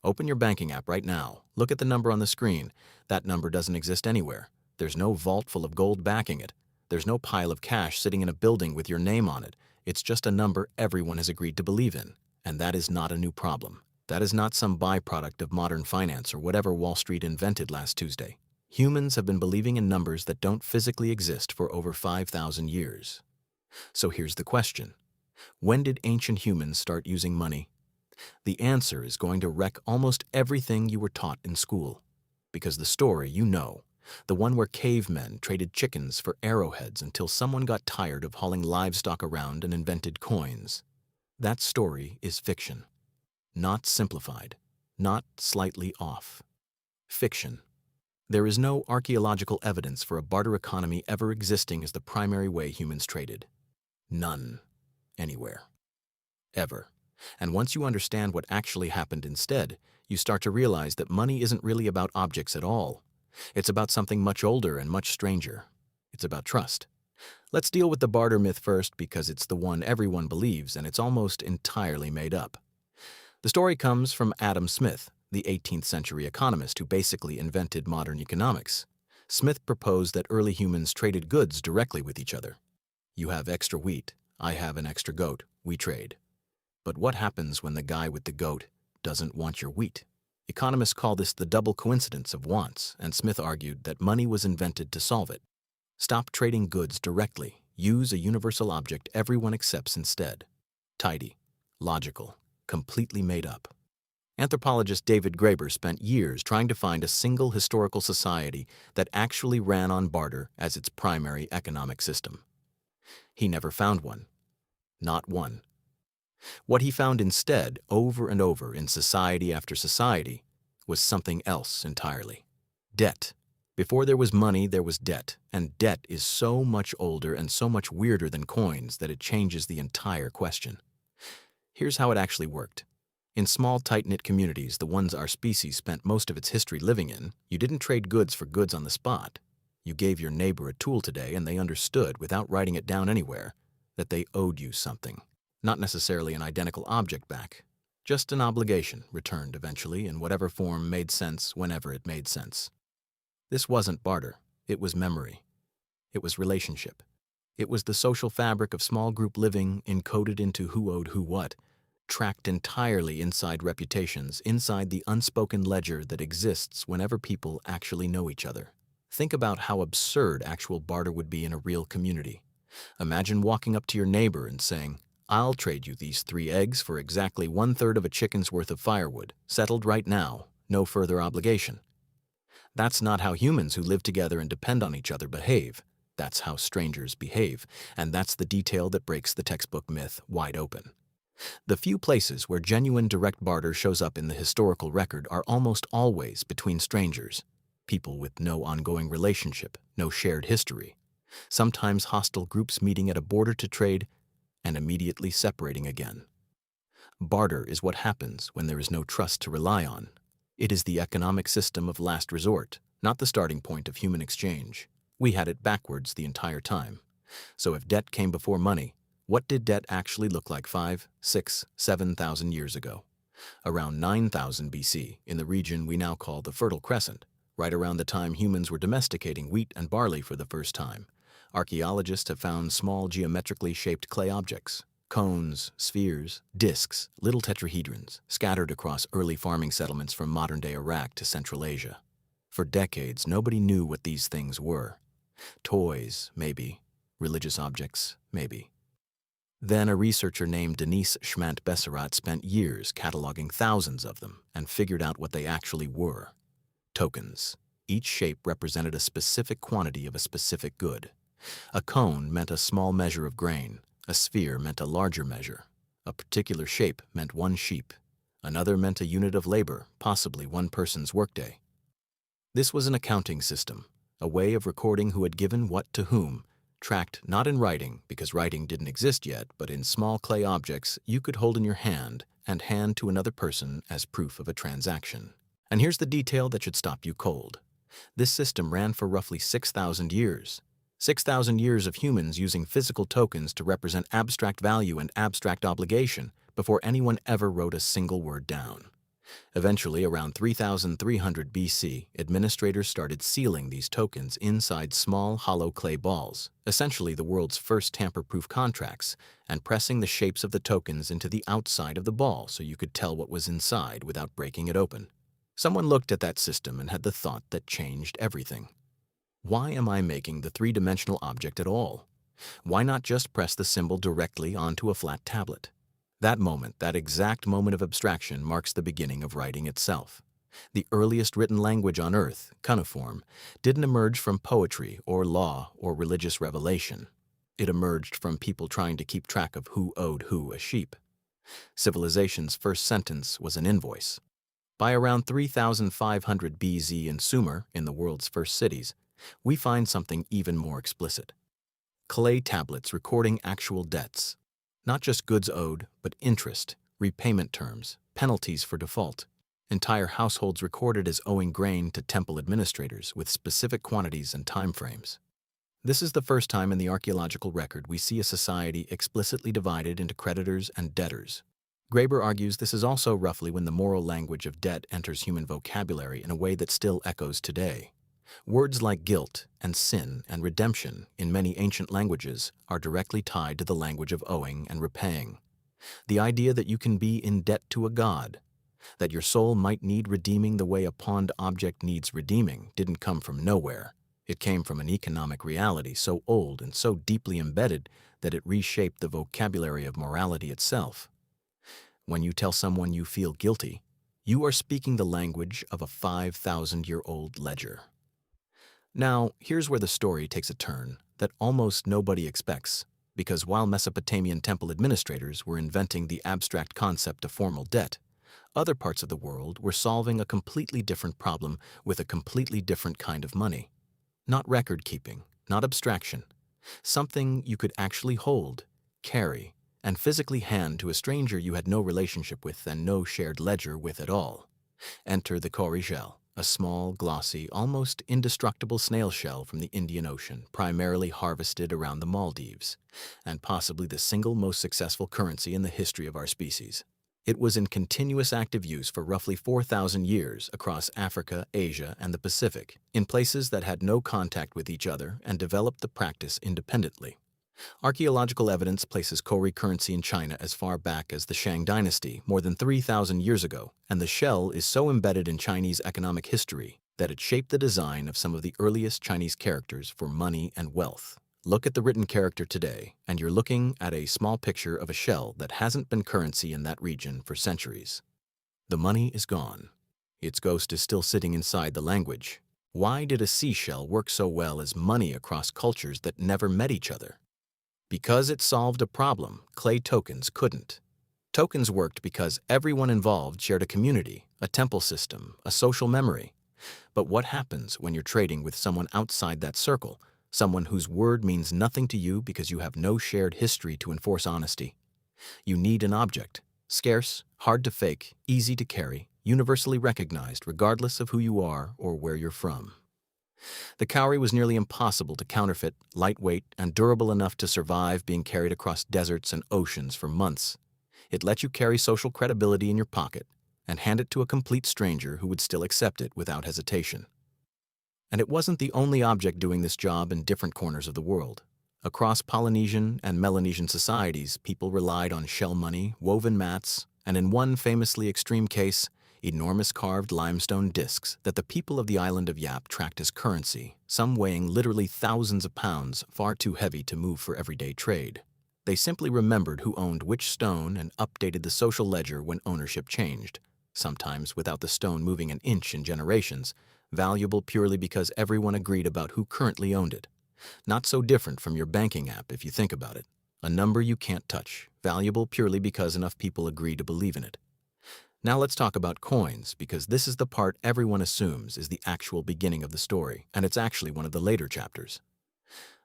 Open your banking app right now. Look at the number on the screen. That number doesn't exist anywhere. There's no vault full of gold backing it. There's no pile of cash sitting in a building with your name on it. It's just a number everyone has agreed to believe in. And that is not a new problem. That is not some byproduct of modern finance or whatever Wall Street invented last Tuesday. Humans have been believing in numbers that don't physically exist for over 5,000 years. So here's the question. When did ancient humans start using money? The answer is going to wreck almost everything you were taught in school. Because the story you know, the one where cavemen traded chickens for arrowheads until someone got tired of hauling livestock around and invented coins, that story is fiction. Not simplified, not slightly off. Fiction. There is no archaeological evidence for a barter economy ever existing as the primary way humans traded. None. Anywhere. Ever. And once you understand what actually happened instead, you start to realize that money isn't really about objects at all. It's about something much older and much stranger. It's about trust. Let's deal with the barter myth first because it's the one everyone believes and it's almost entirely made up. The story comes from Adam Smith, the 18th century economist who basically invented modern economics. Smith proposed that early humans traded goods directly with each other. You have extra wheat, I have an extra goat, we trade. But what happens when the guy with the goat doesn't want your wheat? Economists call this the double coincidence of wants, and Smith argued that money was invented to solve it. Stop trading goods directly. Use a universal object everyone accepts instead. Tidy, logical, completely made up. Anthropologist David Graeber spent years trying to find a single historical society that actually ran on barter as its primary economic system. He never found one. Not one. What he found instead, over and over in society after society, was something else entirely. Debt. Before there was money, there was debt, and debt is so much older and so much weirder than coins that it changes the entire question. Here's how it actually worked. In small, tight-knit communities, the ones our species spent most of its history living in, you didn't trade goods for goods on the spot. You gave your neighbor a tool today and they understood, without writing it down anywhere, that they owed you something. Not necessarily an identical object back, just an obligation returned eventually in whatever form made sense whenever it made sense. This wasn't barter, it was memory. It was relationship. It was the social fabric of small group living encoded into who owed who what, tracked entirely inside reputations, inside the unspoken ledger that exists whenever people actually know each other. Think about how absurd actual barter would be in a real community. Imagine walking up to your neighbor and saying, I'll trade you these 3 eggs for exactly 1/3 of a chicken's worth of firewood, settled right now, no further obligation. That's not how humans who live together and depend on each other behave. That's how strangers behave, and that's the detail that breaks the textbook myth wide open. The few places where genuine direct barter shows up in the historical record are almost always between strangers, people with no ongoing relationship, no shared history, sometimes hostile groups meeting at a border to trade and immediately separating again. Barter is what happens when there is no trust to rely on. It is the economic system of last resort, not the starting point of human exchange. We had it backwards the entire time. So if debt came before money, what did debt actually look like 5, 6, 7,000 years ago? Around 9,000 BC, in the region we now call the Fertile Crescent, right around the time humans were domesticating wheat and barley for the first time, archaeologists have found small geometrically shaped clay objects, cones, spheres, discs, little tetrahedrons, scattered across early farming settlements from modern-day Iraq to Central Asia. For decades, nobody knew what these things were. Toys, maybe. Religious objects, maybe. Then a researcher named Denise Schmant-Besserat spent years cataloging thousands of them and figured out what they actually were. Tokens. Each shape represented a specific quantity of a specific good. A cone meant a small measure of grain. A sphere meant a larger measure. A particular shape meant 1 sheep. Another meant a unit of labor, possibly 1 person's workday. This was an accounting system, a way of recording who had given what to whom, tracked not in writing, because writing didn't exist yet, but in small clay objects you could hold in your hand and hand to another person as proof of a transaction. And here's the detail that should stop you cold. This system ran for roughly 6,000 years. 6,000 years of humans using physical tokens to represent abstract value and abstract obligation before anyone ever wrote a single word down. Eventually, around 3300 BC, administrators started sealing these tokens inside small hollow clay balls, essentially the world's first tamper-proof contracts, and pressing the shapes of the tokens into the outside of the ball so you could tell what was inside without breaking it open. Someone looked at that system and had the thought that changed everything. Why am I making the three-dimensional object at all? Why not just press the symbol directly onto a flat tablet? That moment, that exact moment of abstraction, marks the beginning of writing itself. The earliest written language on Earth, cuneiform, didn't emerge from poetry or law or religious revelation. It emerged from people trying to keep track of who owed who a sheep. Civilization's first sentence was an invoice. By around 3500 BZ in Sumer, in the world's first cities, we find something even more explicit. Clay tablets recording actual debts. Not just goods owed, but interest, repayment terms, penalties for default. Entire households recorded as owing grain to temple administrators with specific quantities and timeframes. This is the first time in the archaeological record we see a society explicitly divided into creditors and debtors. Graeber argues this is also roughly when the moral language of debt enters human vocabulary in a way that still echoes today. Words like guilt and sin and redemption in many ancient languages are directly tied to the language of owing and repaying. The idea that you can be in debt to a god, that your soul might need redeeming the way a pawned object needs redeeming, didn't come from nowhere. It came from an economic reality so old and so deeply embedded that it reshaped the vocabulary of morality itself. When you tell someone you feel guilty, you are speaking the language of a 5,000-year-old ledger. Now, here's where the story takes a turn that almost nobody expects, because while Mesopotamian temple administrators were inventing the abstract concept of formal debt, other parts of the world were solving a completely different problem with a completely different kind of money. Not record-keeping, not abstraction. Something you could actually hold, carry, and physically hand to a stranger you had no relationship with and no shared ledger with at all. Enter the Cowrie Shell, a small, glossy, almost indestructible snail shell from the Indian Ocean, primarily harvested around the Maldives, and possibly the single most successful currency in the history of our species. It was in continuous active use for roughly 4,000 years across Africa, Asia, and the Pacific, in places that had no contact with each other and developed the practice independently. Archaeological evidence places Cowrie currency in China as far back as the Shang dynasty, more than 3,000 years ago, and the shell is so embedded in Chinese economic history that it shaped the design of some of the earliest Chinese characters for money and wealth. Look at the written character today, and you're looking at a small picture of a shell that hasn't been currency in that region for centuries. The money is gone. Its ghost is still sitting inside the language. Why did a seashell work so well as money across cultures that never met each other? Because it solved a problem clay tokens couldn't. Tokens worked because everyone involved shared a community, a temple system, a social memory. But what happens when you're trading with someone outside that circle, someone whose word means nothing to you because you have no shared history to enforce honesty? You need an object, scarce, hard to fake, easy to carry, universally recognized regardless of who you are or where you're from. The cowrie was nearly impossible to counterfeit, lightweight, and durable enough to survive being carried across deserts and oceans for months. It let you carry social credibility in your pocket and hand it to a complete stranger who would still accept it without hesitation. And it wasn't the only object doing this job in different corners of the world. Across Polynesian and Melanesian societies, people relied on shell money, woven mats, and in one famously extreme case, enormous carved limestone discs that the people of the island of Yap tracked as currency, some weighing literally thousands of pounds, far too heavy to move for everyday trade. They simply remembered who owned which stone and updated the social ledger when ownership changed, sometimes without the stone moving an inch in generations, valuable purely because everyone agreed about who currently owned it. Not so different from your banking app if you think about it. A number you can't touch, valuable purely because enough people agree to believe in it. Now let's talk about coins, because this is the part everyone assumes is the actual beginning of the story, and it's actually one of the later chapters.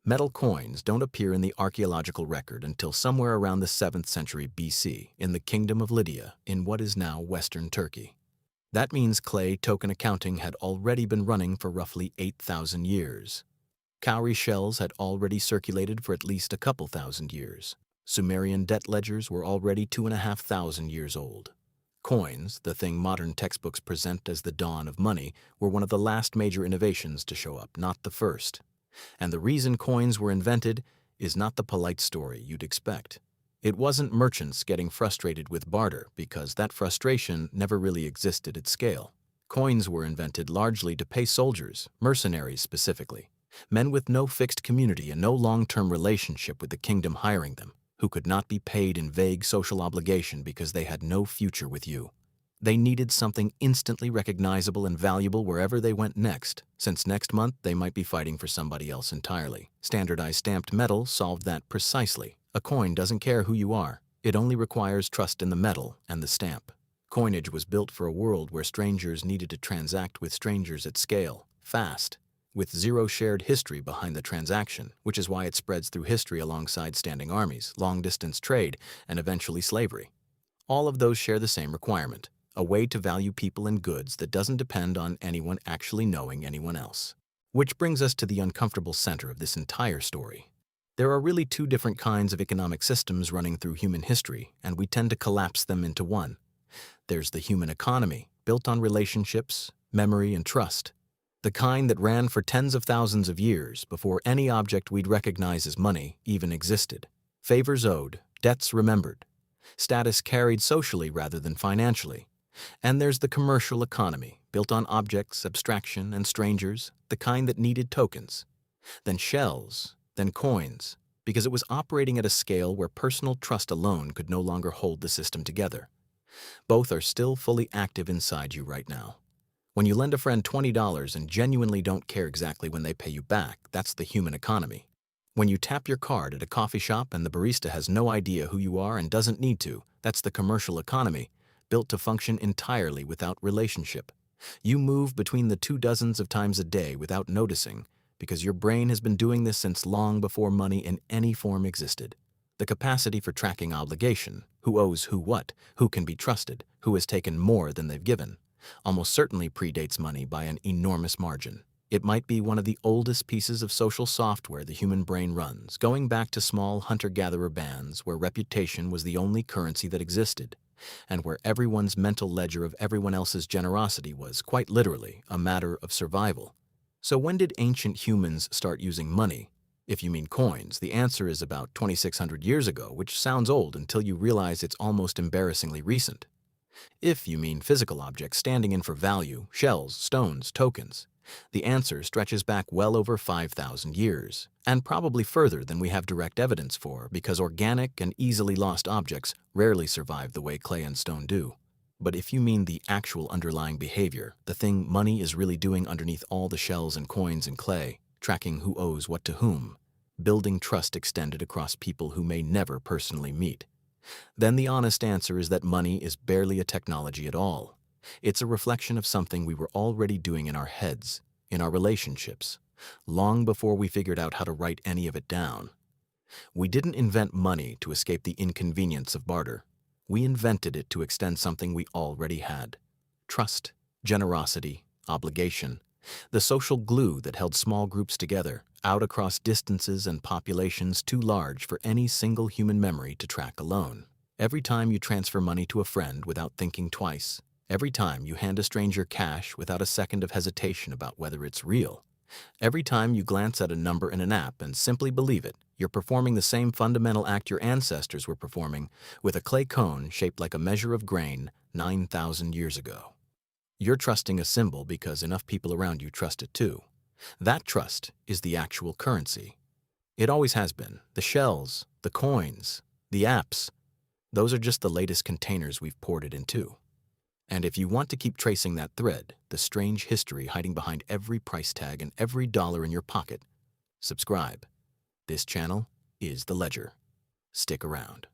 Metal coins don't appear in the archaeological record until somewhere around the 7th century BC in the Kingdom of Lydia in what is now Western Turkey. That means clay token accounting had already been running for roughly 8,000 years. Cowrie shells had already circulated for at least a couple thousand years. Sumerian debt ledgers were already 2,500 years old. Coins, the thing modern textbooks present as the dawn of money, were one of the last major innovations to show up, not the first. And the reason coins were invented is not the polite story you'd expect. It wasn't merchants getting frustrated with barter, because that frustration never really existed at scale. Coins were invented largely to pay soldiers, mercenaries specifically, men with no fixed community and no long-term relationship with the kingdom hiring them, who could not be paid in vague social obligation because they had no future with you. They needed something instantly recognizable and valuable wherever they went next, since next month they might be fighting for somebody else entirely. Standardized stamped metal solved that precisely. A coin doesn't care who you are. It only requires trust in the metal and the stamp. Coinage was built for a world where strangers needed to transact with strangers at scale, fast, with zero shared history behind the transaction, which is why it spreads through history alongside standing armies, long-distance trade, and eventually slavery. All of those share the same requirement: a way to value people and goods that doesn't depend on anyone actually knowing anyone else. Which brings us to the uncomfortable center of this entire story. There are really two different kinds of economic systems running through human history, and we tend to collapse them into one. There's the human economy, built on relationships, memory, and trust. The kind that ran for tens of thousands of years before any object we'd recognize as money even existed. Favors owed, debts remembered, status carried socially rather than financially. And there's the commercial economy, built on objects, abstraction, and strangers, the kind that needed tokens. Then shells, then coins, because it was operating at a scale where personal trust alone could no longer hold the system together. Both are still fully active inside you right now. When you lend a friend $20 and genuinely don't care exactly when they pay you back, that's the human economy. When you tap your card at a coffee shop and the barista has no idea who you are and doesn't need to, that's the commercial economy, built to function entirely without relationship. You move between the two dozens of times a day without noticing, because your brain has been doing this since long before money in any form existed. The capacity for tracking obligation, who owes who what, who can be trusted, who has taken more than they've given, almost certainly predates money by an enormous margin. It might be one of the oldest pieces of social software the human brain runs, going back to small hunter-gatherer bands where reputation was the only currency that existed, and where everyone's mental ledger of everyone else's generosity was, quite literally, a matter of survival. So when did ancient humans start using money? If you mean coins, the answer is about 2,600 years ago, which sounds old until you realize it's almost embarrassingly recent. If you mean physical objects standing in for value, shells, stones, tokens, the answer stretches back well over 5,000 years, and probably further than we have direct evidence for, because organic and easily lost objects rarely survive the way clay and stone do. But if you mean the actual underlying behavior, the thing money is really doing underneath all the shells and coins and clay, tracking who owes what to whom, building trust extended across people who may never personally meet, then the honest answer is that money is barely a technology at all. It's a reflection of something we were already doing in our heads, in our relationships, long before we figured out how to write any of it down. We didn't invent money to escape the inconvenience of barter. We invented it to extend something we already had: trust, generosity, obligation, the social glue that held small groups together, out across distances and populations too large for any single human memory to track alone. Every time you transfer money to a friend without thinking twice, every time you hand a stranger cash without a second of hesitation about whether it's real, every time you glance at a number in an app and simply believe it, you're performing the same fundamental act your ancestors were performing with a clay cone shaped like a measure of grain 9,000 years ago. You're trusting a symbol because enough people around you trust it too. That trust is the actual currency. It always has been. The shells, the coins, the apps, those are just the latest containers we've poured it into. And if you want to keep tracing that thread, the strange history hiding behind every price tag and every dollar in your pocket, subscribe. This channel is The Ledger. Stick around.